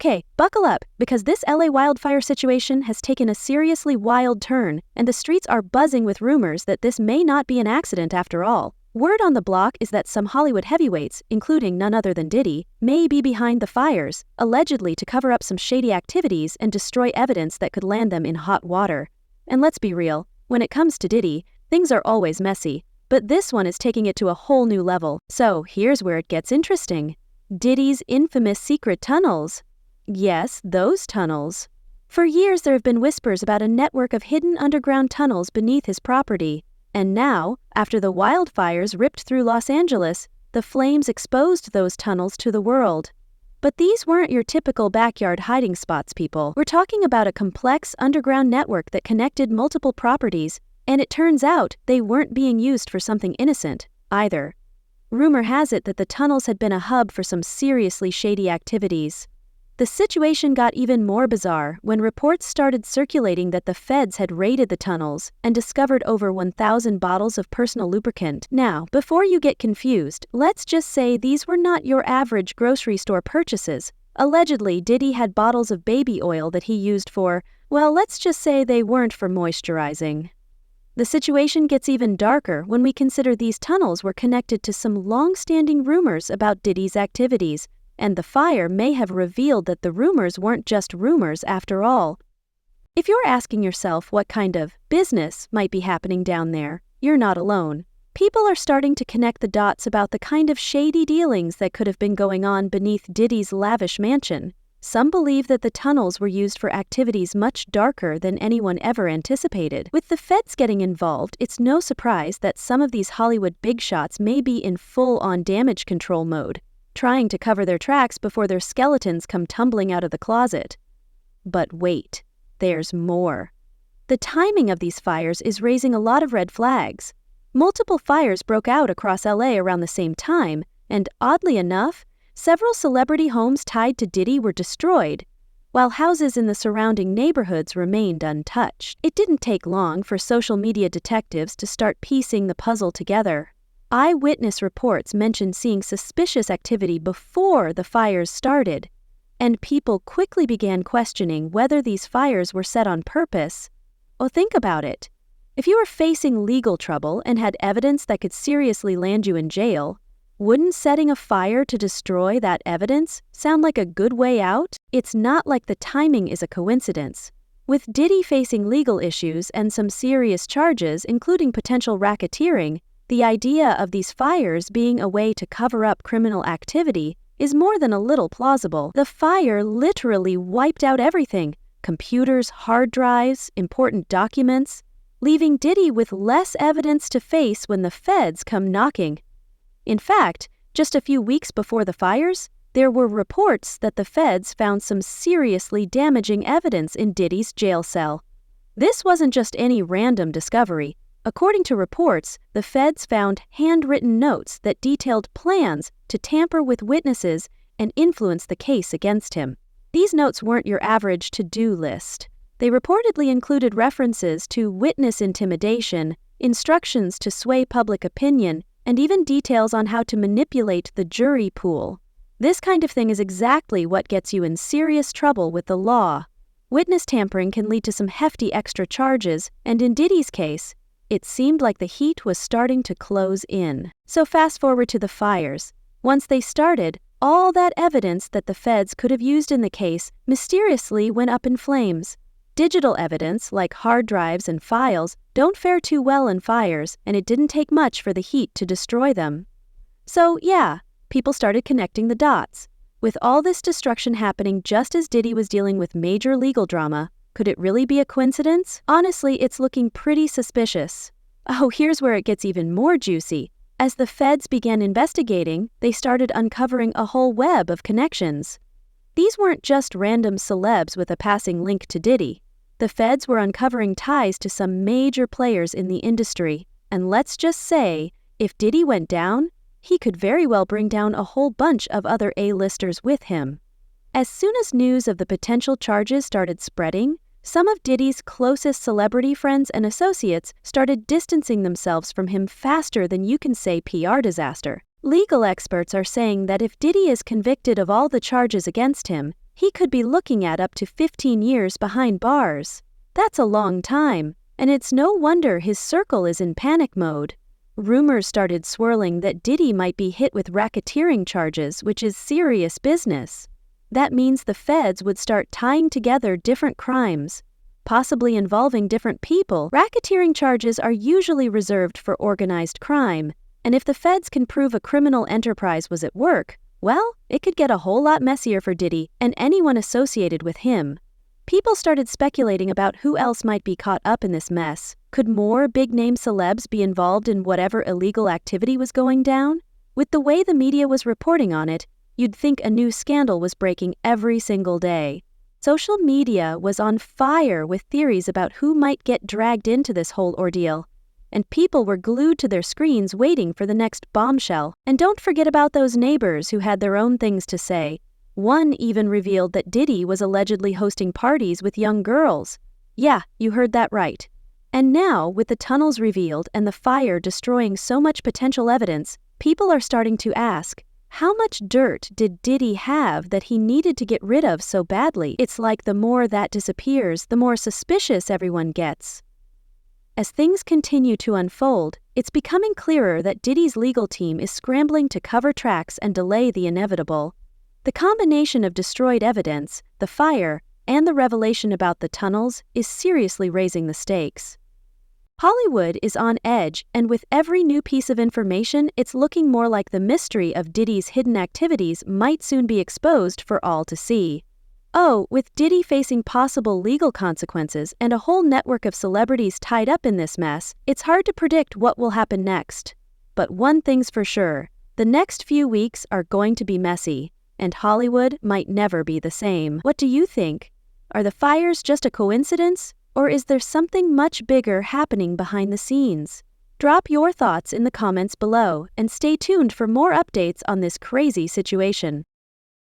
Okay, buckle up, because this LA wildfire situation has taken a seriously wild turn, and the streets are buzzing with rumors that this may not be an accident after all. Word on the block is that some Hollywood heavyweights, including none other than Diddy, may be behind the fires, allegedly to cover up some shady activities and destroy evidence that could land them in hot water. And let's be real, when it comes to Diddy, things are always messy, but this one is taking it to a whole new level. So here's where it gets interesting. Diddy's infamous secret tunnels. Yes, those tunnels. For years there have been whispers about a network of hidden underground tunnels beneath his property. And now, after the wildfires ripped through Los Angeles, the flames exposed those tunnels to the world. But these weren't your typical backyard hiding spots, people. We're talking about a complex underground network that connected multiple properties, and it turns out they weren't being used for something innocent, either. Rumor has it that the tunnels had been a hub for some seriously shady activities. The situation got even more bizarre when reports started circulating that the feds had raided the tunnels and discovered over 1,000 bottles of personal lubricant. Now, before you get confused, let's just say these were not your average grocery store purchases. Allegedly, Diddy had bottles of baby oil that he used for, well, let's just say they weren't for moisturizing. The situation gets even darker when we consider these tunnels were connected to some long-standing rumors about Diddy's activities, and the fire may have revealed that the rumors weren't just rumors after all. If you're asking yourself what kind of business might be happening down there, you're not alone. People are starting to connect the dots about the kind of shady dealings that could have been going on beneath Diddy's lavish mansion. Some believe that the tunnels were used for activities much darker than anyone ever anticipated. With the feds getting involved, it's no surprise that some of these Hollywood big shots may be in full-on damage control mode, trying to cover their tracks before their skeletons come tumbling out of the closet. But wait, there's more. The timing of these fires is raising a lot of red flags. Multiple fires broke out across LA around the same time, and oddly enough, several celebrity homes tied to Diddy were destroyed, while houses in the surrounding neighborhoods remained untouched. It didn't take long for social media detectives to start piecing the puzzle together. Eyewitness reports mentioned seeing suspicious activity before the fires started, and people quickly began questioning whether these fires were set on purpose. Oh, think about it. If you were facing legal trouble and had evidence that could seriously land you in jail, wouldn't setting a fire to destroy that evidence sound like a good way out? It's not like the timing is a coincidence. With Diddy facing legal issues and some serious charges, including potential racketeering, the idea of these fires being a way to cover up criminal activity is more than a little plausible. The fire literally wiped out everything: computers, hard drives, important documents, leaving Diddy with less evidence to face when the feds come knocking. In fact, just a few weeks before the fires, there were reports that the feds found some seriously damaging evidence in Diddy's jail cell. This wasn't just any random discovery. According to reports, the feds found handwritten notes that detailed plans to tamper with witnesses and influence the case against him. These notes weren't your average to-do list. They reportedly included references to witness intimidation, instructions to sway public opinion, and even details on how to manipulate the jury pool. This kind of thing is exactly what gets you in serious trouble with the law. Witness tampering can lead to some hefty extra charges, and in Diddy's case, it seemed like the heat was starting to close in. So fast forward to the fires. Once they started, all that evidence that the feds could have used in the case mysteriously went up in flames. Digital evidence, like hard drives and files, don't fare too well in fires, and it didn't take much for the heat to destroy them. So yeah, people started connecting the dots. With all this destruction happening just as Diddy was dealing with major legal drama, could it really be a coincidence? Honestly, it's looking pretty suspicious. Oh, here's where it gets even more juicy. As the feds began investigating, they started uncovering a whole web of connections. These weren't just random celebs with a passing link to Diddy. The feds were uncovering ties to some major players in the industry. And let's just say, if Diddy went down, he could very well bring down a whole bunch of other A-listers with him. As soon as news of the potential charges started spreading, some of Diddy's closest celebrity friends and associates started distancing themselves from him faster than you can say PR disaster. Legal experts are saying that if Diddy is convicted of all the charges against him, He could be looking at up to 15 years behind bars. That's a long time, and it's no wonder his circle is in panic mode. Rumors started swirling that Diddy might be hit with racketeering charges, which is serious business. That means the feds would start tying together different crimes, possibly involving different people. Racketeering charges are usually reserved for organized crime, and if the feds can prove a criminal enterprise was at work, well, it could get a whole lot messier for Diddy and anyone associated with him. People started speculating about who else might be caught up in this mess. Could more big-name celebs be involved in whatever illegal activity was going down? With the way the media was reporting on it, you'd think a new scandal was breaking every single day. Social media was on fire with theories about who might get dragged into this whole ordeal, and people were glued to their screens waiting for the next bombshell. And don't forget about those neighbors who had their own things to say. One even revealed that Diddy was allegedly hosting parties with young girls. Yeah, you heard that right. And now, with the tunnels revealed and the fire destroying so much potential evidence, people are starting to ask, how much dirt did Diddy have that he needed to get rid of so badly? It's like the more that disappears, the more suspicious everyone gets. As things continue to unfold, it's becoming clearer that Diddy's legal team is scrambling to cover tracks and delay the inevitable. The combination of destroyed evidence, the fire, and the revelation about the tunnels is seriously raising the stakes. Hollywood is on edge, and with every new piece of information, it's looking more like the mystery of Diddy's hidden activities might soon be exposed for all to see. Oh, with Diddy facing possible legal consequences and a whole network of celebrities tied up in this mess, it's hard to predict what will happen next. But one thing's for sure, the next few weeks are going to be messy, and Hollywood might never be the same. What do you think? Are the fires just a coincidence? Or is there something much bigger happening behind the scenes? Drop your thoughts in the comments below and stay tuned for more updates on this crazy situation.